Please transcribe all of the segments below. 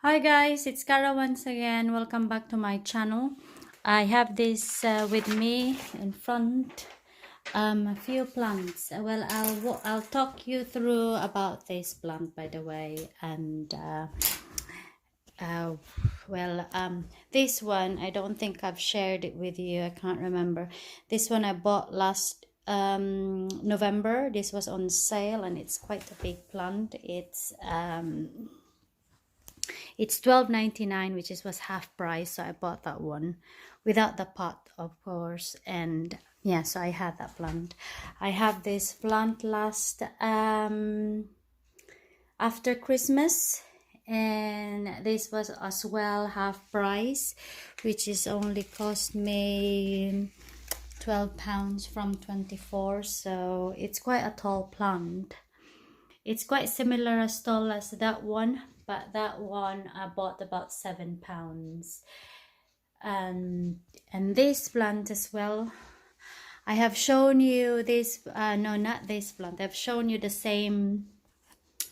Hi guys, it's Cara once again. Welcome back to my channel. I have this with me in front, a few plants. Well, I'll talk you through about this plant, by the way. And uh, this one I don't think I've shared it with you. I can't remember. This one I bought last November. This was on sale, and it's quite a big plant. It's $12.99, which was half price, so I bought that one without the pot, of course. And yeah, so I had that plant. I have this plant last after Christmas, and this was as well half price, which is only cost me £12 from 24. So it's quite a tall plant. It's quite similar as tall as that one, but that one I bought about £7. And this plant as well, I have shown you this, no, not this plant. I've shown you the same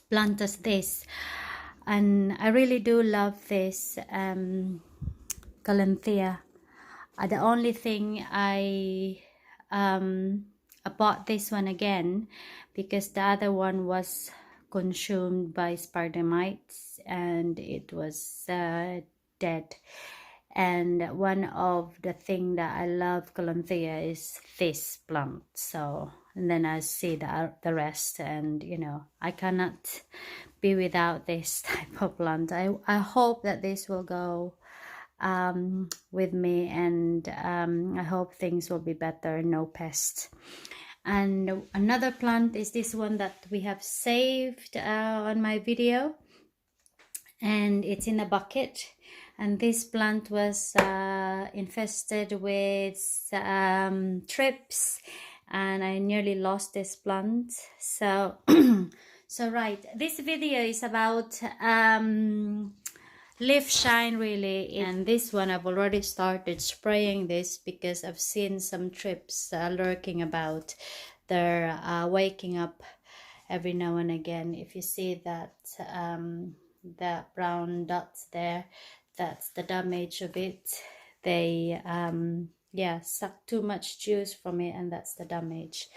plant as this, and I really do love this Calanthea. The only thing I bought this one again because the other one was consumed by spider mites and it was dead. And one of the thing that I love Calanthea is this plant. So, and then I see the rest, and you know, I cannot be without this type of plant. I hope that this will go with me, and I hope things will be better, no pests. And another plant is this one that we have saved on my video, and it's in a bucket. And this plant was infested with thrips, and I nearly lost this plant. So so right, this video is about leaf shine really. And this one I've already started spraying this because I've seen some thrips lurking about. They're waking up every now and again. If you see that brown dots there, that's the damage of it. They yeah, suck too much juice from it, and that's the damage.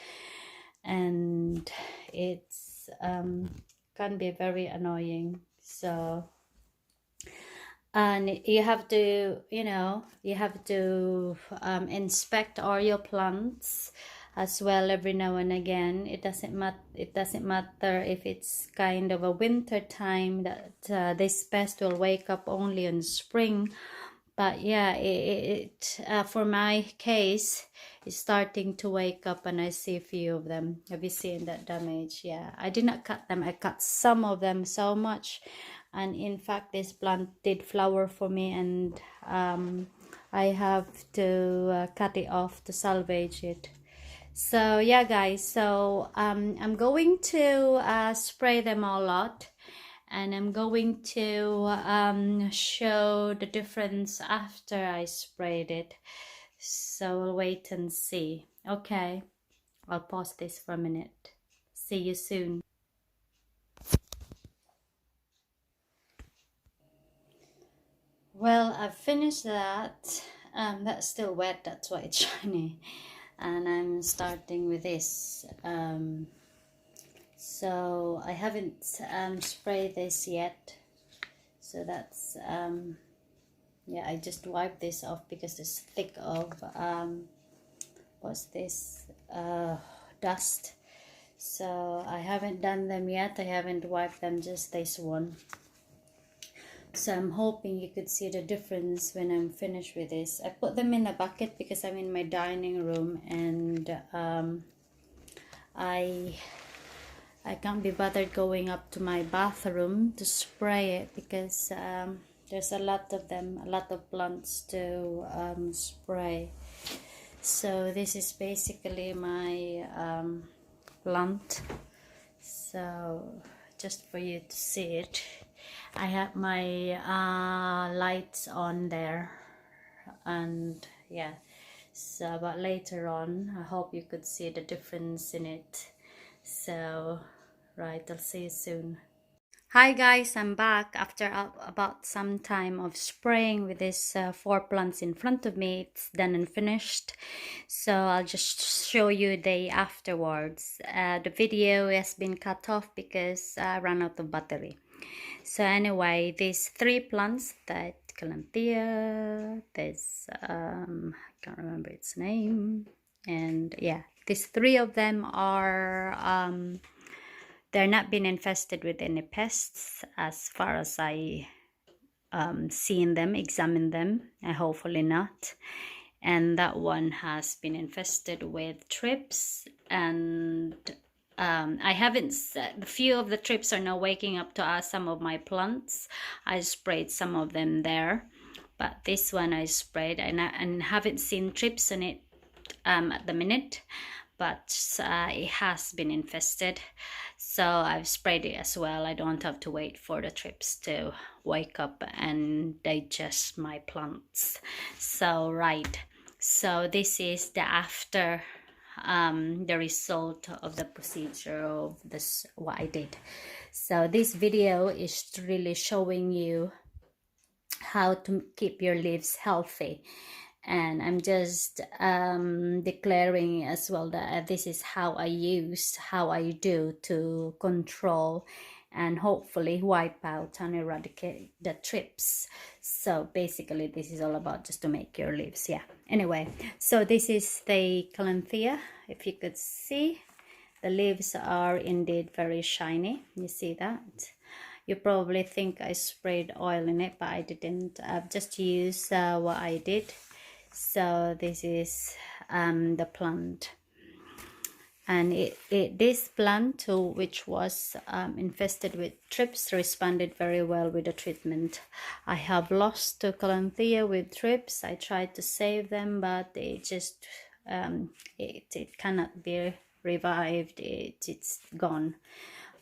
And it's can be very annoying. So, and you have to, you know, you have to inspect all your plants as well every now and again. It doesn't matter if it's kind of a winter time that this pest will wake up only in spring. But yeah, for my case, it's starting to wake up, and I see a few of them. Have you seen that damage? Yeah, I did not cut them. I cut some of them so much, and in fact this plant did flower for me, and I have to cut it off to salvage it. So yeah guys, so I'm going to spray them all out, and I'm going to show the difference after I sprayed it. So we'll wait and see. Okay, I'll pause this for a minute. See you soon. Well, I've finished that. That's still wet, that's why it's shiny. And I'm starting with this. So I haven't sprayed this yet. So that's yeah, I just wiped this off because it's thick of what's this, dust. So I haven't done them yet. I haven't wiped them, just this one. So I'm hoping you could see the difference when I'm finished with this. I put them in a bucket because I'm in my dining room, and I can't be bothered going up to my bathroom to spray it because there's a lot of them, a lot of plants to spray. So this is basically my plant. So just for you to see it, I have my lights on there, and yeah. So but later on I hope you could see the difference in it. So right, I'll see you soon. Hi guys, I'm back after about some time of spraying with these 4 plants in front of me. It's done and finished, so I'll just show you the afterwards. The video has been cut off because I ran out of battery. So anyway, these 3 plants, that Calanthea, there's I can't remember its name, and yeah, these 3 of them are they're not been infested with any pests as far as I seen them, examined them, and hopefully not. And that one has been infested with thrips, and I haven't, a few of the thrips are now waking up to some of my plants. I sprayed some of them there, but this one I sprayed and haven't seen thrips on it at the minute, but it has been infested, so I've sprayed it as well. I don't have to wait for the thrips to wake up and digest my plants. So right, so this is the after, the result of the procedure of this, what I did. So this video is really showing you how to keep your leaves healthy, and I'm just declaring as well that this is how I do to control and hopefully wipe out and eradicate the thrips. So basically this is all about just to make your leaves. Yeah, anyway, so this is the Calanthea. If you could see, the leaves are indeed very shiny. You see that? You probably think I sprayed oil in it, but I didn't. I've just used what I did. So this is the plant, and this plant too, which was infested with thrips, responded very well with the treatment. I have lost to Calanthea with thrips. I tried to save them, but it just it cannot be revived. It's gone.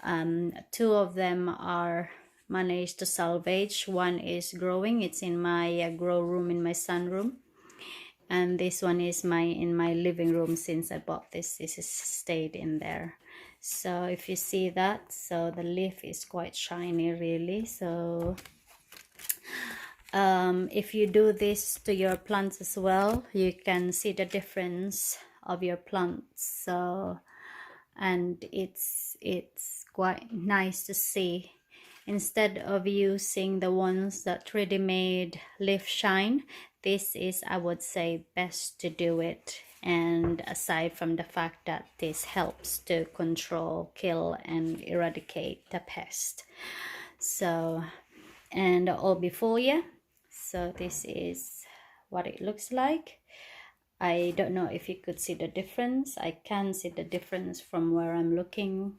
2 of them are managed to salvage. One is growing. It's in my grow room in my sunroom, and this one is in my living room. Since I bought this has stayed in there. So if you see that, so the leaf is quite shiny really. So if you do this to your plants as well, you can see the difference of your plants. So, and it's quite nice to see. Instead of using the ones that ready made leaf shine, this is, I would say, best to do it. And aside from the fact that this helps to control, kill and eradicate the pest. So, and albifolia, so this is what it looks like. I don't know if you could see the difference. I can see the difference from where I'm looking,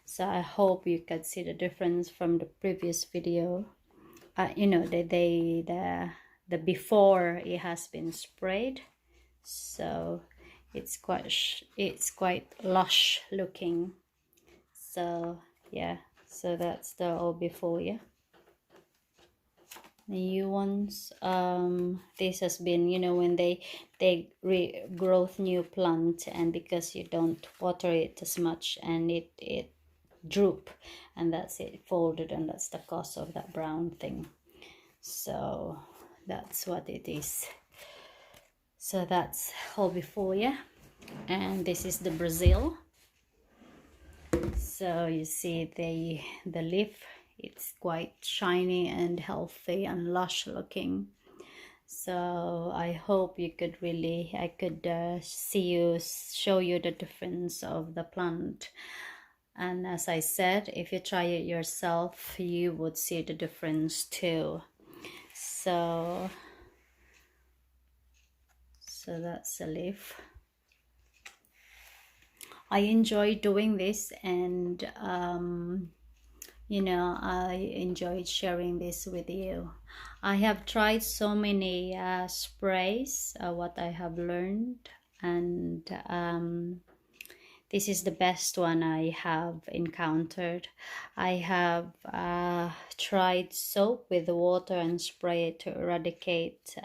so I hope you could see the difference from the previous video. You know, the before it has been sprayed, so it's quite lush looking. So yeah, so that's the albifolia. The new ones, this has been, you know, when they regrowth new plant, and because you don't water it as much, and it droop, and that's it folded, and that's the cause of that brown thing. So that's what it is. So that's albifolia, and this is the Brazil. So you see the leaf, it's quite shiny and healthy and lush looking. So I hope you could really, I could show you the difference of the plant. And as I said, if you try it yourself, you would see the difference too. So that's the leaf. I enjoy doing this, and you know, I enjoyed sharing this with you. I have tried so many sprays, what I have learned, and this is the best one I have encountered. I have tried soap with water and spray it to eradicate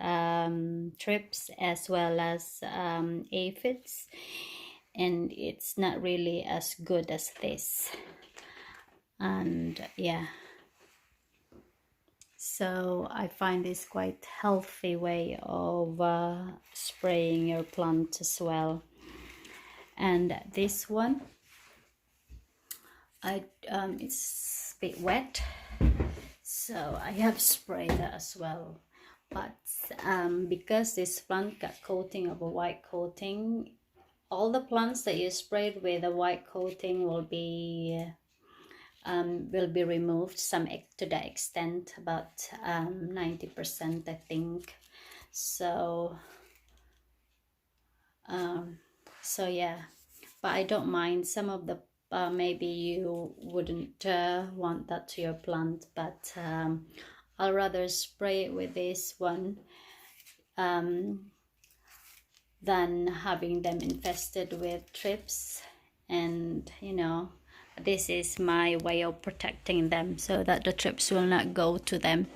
thrips as well as aphids, and it's not really as good as this. And yeah, So I find this quite healthy way of spraying your plant as well. And this one, it's a bit wet, so I have sprayed that as well. But because this plant got coating of a white coating, all the plants that you sprayed with a white coating will be removed, some to the extent about 90%, I think. So yeah, but I don't mind. Some of the maybe you wouldn't want that to your plant, but I'll rather spray it with this one than having them infested with thrips. And you know, this is my way of protecting them so that the thrips will not go to them,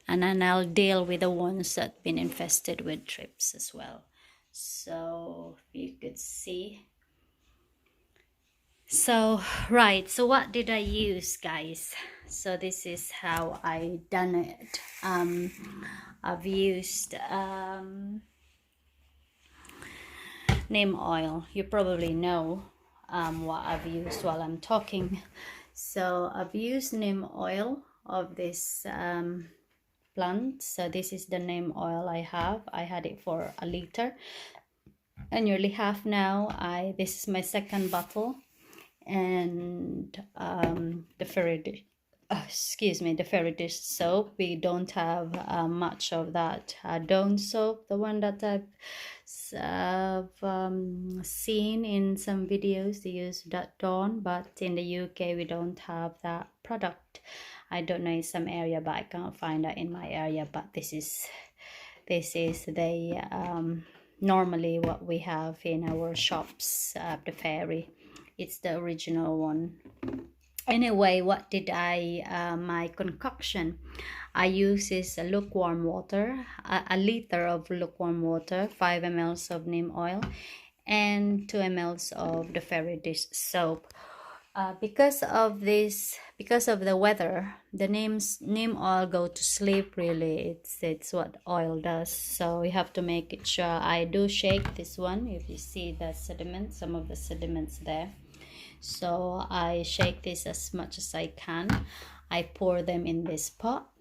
and then I'll deal with the ones that been infested with thrips as well. So you could see. So right, so what did I use, guys? So this is how I done it. I've used neem oil. You probably know what I've used while I'm talking. So I've used neem oil of this plant. So this is the neem oil I have. I had it for a liter and nearly half now. This is my second bottle. And the fairy dish soap, we don't have much of that. Dawn soap, the one that I've seen in some videos, they use that Dawn, but in the UK we don't have that product. I don't know in some area, but I can't find that in my area. But this is the normally what we have in our shops, the fairy. It's the original one. Anyway, what did my concoction, I use is a lukewarm water, a liter of lukewarm water, 5 ml of neem oil, and 2 ml of the fairy dish soap. Because of the weather, the neem oil go to sleep. Really, it's what oil does. So you have to make it sure. I do shake this one. If you see the sediment, some of the sediments there, so I shake this as much as I can. I pour them in this pot.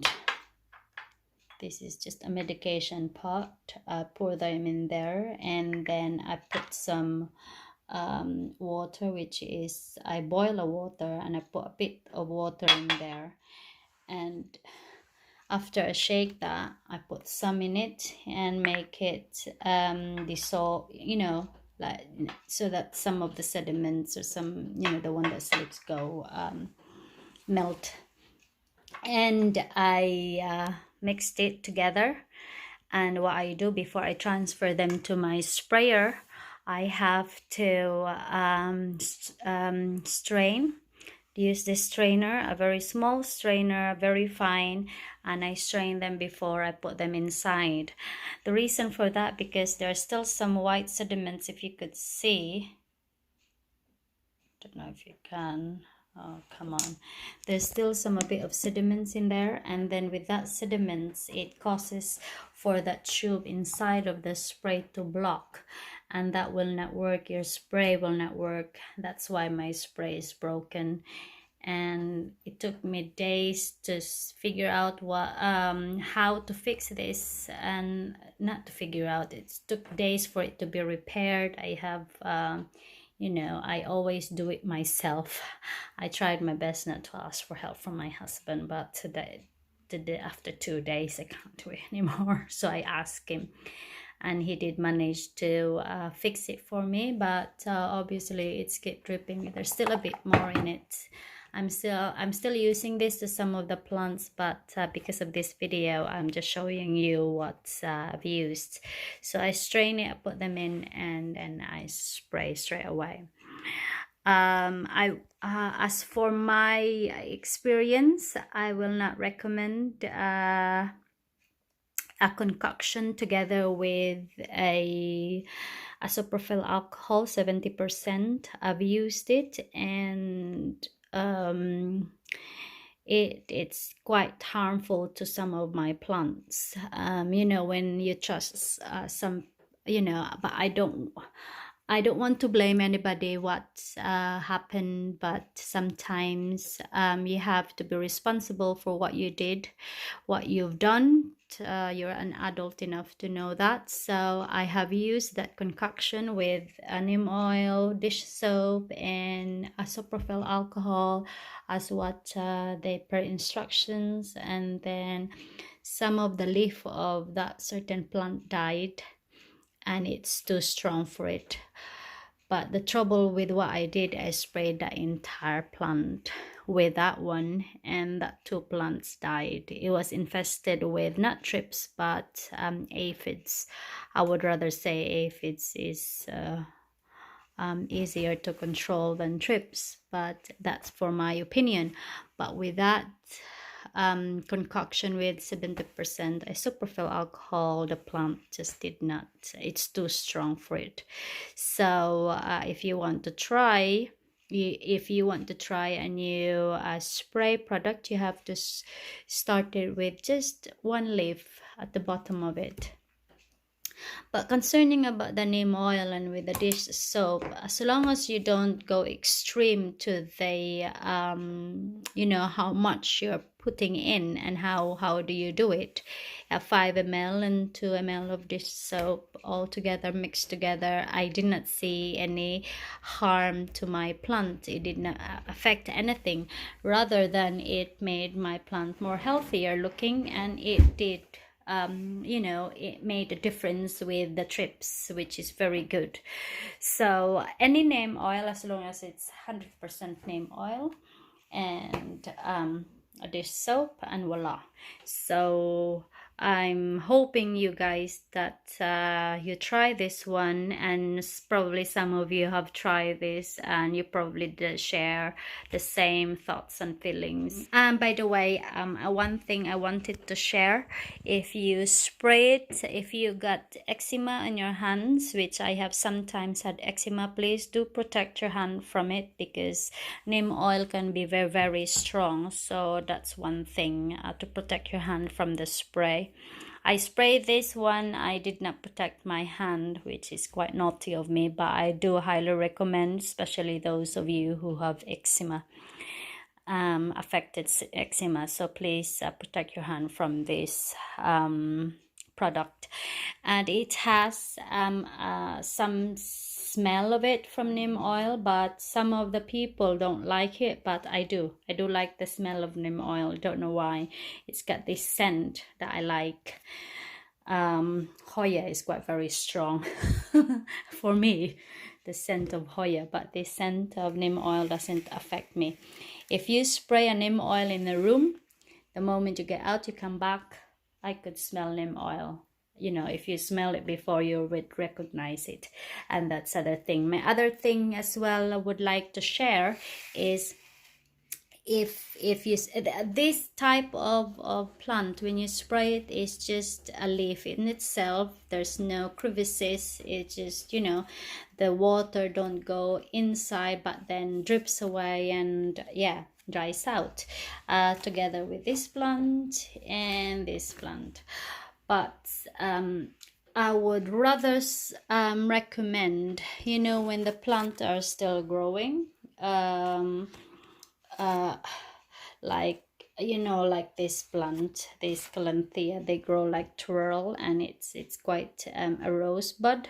This is just a medication pot. I pour them in there, and then I put some water, which is, I boil the water and I put a bit of water in there, and after I shake that, I put some in it and make it dissolve, you know, like, so that some of the sediments or some, you know, the one that slips go melt. And I mixed it together, and what I do before I transfer them to my sprayer, I have to strain. Use this strainer, a very small strainer, very fine, and I strain them before I put them inside. The reason for that, because there are still some white sediments, if you could see. I don't know if you can. Oh, come on. There's still a bit of sediments in there, and then with that sediments, it causes for that tube inside of the spray to block, and that will not work. Your spray will not work. That's why my spray is broken, and it took me days to figure out what how to fix this, and not to figure out, it took days for it to be repaired. I have you know, I always do it myself. I tried my best not to ask for help from my husband, but today, after 2 days, I can't do it anymore. So I asked him, and he did manage to fix it for me. But obviously, it's kept dripping. There's still a bit more in it. I'm still using this to some of the plants, but because of this video, I'm just showing you what I've used. So I strain it, I put them in, and then I spray straight away. As for my experience, I will not recommend a concoction together with a isopropyl alcohol 70%. I've used it, and it's quite harmful to some of my plants. You know, when you trust some, you know, but I don't want to blame anybody what happened, but sometimes you have to be responsible for what you did, what you've done. You're an adult enough to know that. So I have used that concoction with neem oil, dish soap, and isopropyl alcohol as what they per instructions, and then some of the leaf of that certain plant died and it's too strong for it. But the trouble with what I did, I sprayed the entire plant with that one, and that 2 plants died. It was infested with not thrips but aphids. I would rather say aphids is easier to control than thrips, but that's for my opinion. But with that concoction with 70% isopropyl alcohol, the plant just did not, it's too strong for it. So if you want to try a new spray product, you have to start it with just 1 leaf at the bottom of it. But concerning about the neem oil and with the dish soap, as long as you don't go extreme to the you know, how much you're putting in and how do you do it, 5 ml and 2 ml of dish soap all together, mixed together, I did not see any harm to my plant. It did not affect anything, rather than it made my plant more healthier looking, and it did you know, it made a difference with the thrips, which is very good. So any neem oil, as long as it's 100% neem oil, and a dish soap, and voila. So I'm hoping you guys that you try this one, and probably some of you have tried this and you probably share the same thoughts and feelings. And by the way, one thing I wanted to share, if you spray it, if you got eczema on your hands, which I have sometimes had eczema, please do protect your hand from it, because neem oil can be very, very strong. So that's one thing, to protect your hand from the spray. I sprayed this one, I did not protect my hand, which is quite naughty of me, but I do highly recommend, especially those of you who have eczema, affected eczema. So please protect your hand from this product. And it has some smell of it from neem oil, but some of the people don't like it, but I do like the smell of neem oil. Don't know why. It's got this scent that I like. Hoya is quite very strong for me, the scent of Hoya, but the scent of neem oil doesn't affect me. If you spray a neem oil in the room, the moment you get out, you come back, I could smell neem oil. You know, if you smell it before, you would recognize it. And that's other thing. My other thing as well I would like to share is, if you, this type of plant, when you spray it, is just a leaf in itself, there's no crevices, it's just, you know, the water don't go inside but then drips away and yeah, dries out, together with this plant and this plant. But I would rather recommend, you know, when the plants are still growing, like, you know, like this plant, this Calanthea, they grow like twirl, and it's quite a rosebud.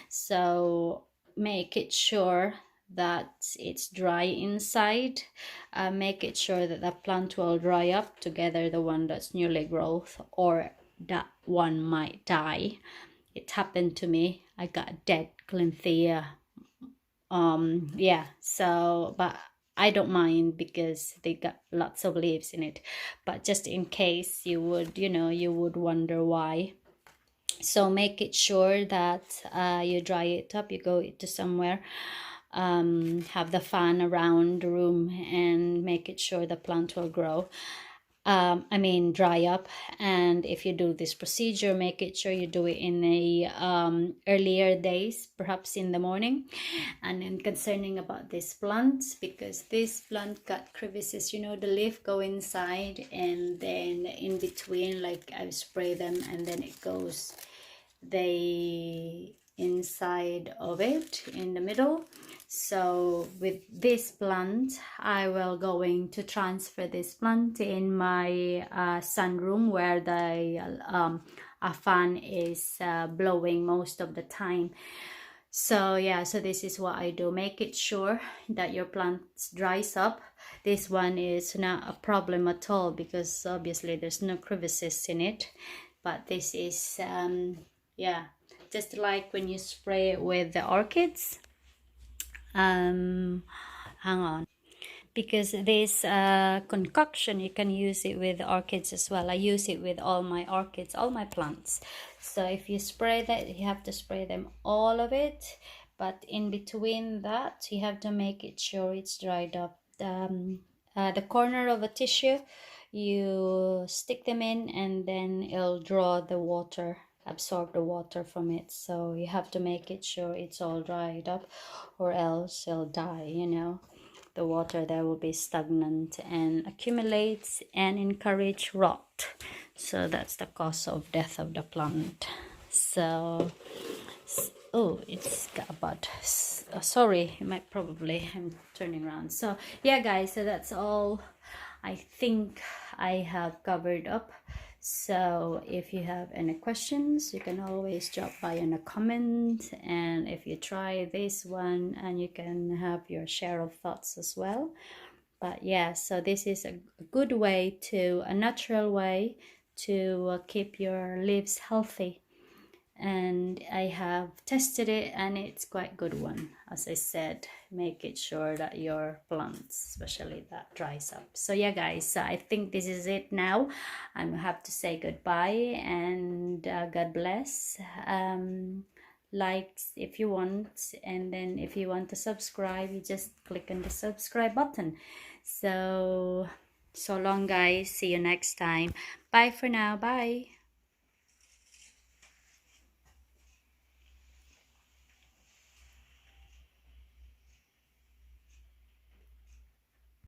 So make it sure that it's dry inside. Make it sure that the plant will dry up together, the one that's newly growth, or that one might die. It happened to me. I got a dead Calanthea. Yeah, so but I don't mind because they got lots of leaves in it, but just in case you would, you know, you would wonder why. So make it sure that you dry it up, you go to somewhere, have the fan around the room, and make it sure the plant will grow. I mean dry up. And if you do this procedure, make it sure you do it in a earlier days, perhaps in the morning. And then concerning about this plant, because this plant got crevices, you know, the leaf go inside, and then in between, like I spray them, and then it goes they inside of it in the middle. So with this plant, I will going to transfer this plant in my sunroom, where the a fan is blowing most of the time. So yeah, so this is what I do. Make it sure that your plant dries up. This one is not a problem at all, because obviously there's no crevices in it. But this is yeah, just like when you spray it with the orchids. Hang on, because this concoction, you can use it with orchids as well. I use it with all my orchids, all my plants. So if you spray that, you have to spray them all of it, but in between that you have to make it sure it's dried up. The corner of a tissue, you stick them in, and then it'll draw the water, absorb the water from it. So you have to make it sure it's all dried up, or else it'll die, you know. The water there will be stagnant and accumulates and encourage rot. So that's the cause of death of the plant. So oh, it's got about sorry, it might probably, I'm turning around. So yeah guys, so that's all I think I have covered up. So if you have any questions, you can always drop by in a comment, and if you try this one, and you can have your share of thoughts as well. But yeah, so this is a good way to, a natural way to keep your leaves healthy. And I have tested it, and it's quite good one. As I said, make it sure that your plants, especially that, dries up. So yeah guys, I think this is it now. I have to say goodbye, and God bless. Like if you want, and then if you want to subscribe, you just click on the subscribe button. So long guys, see you next time. Bye for now. Bye.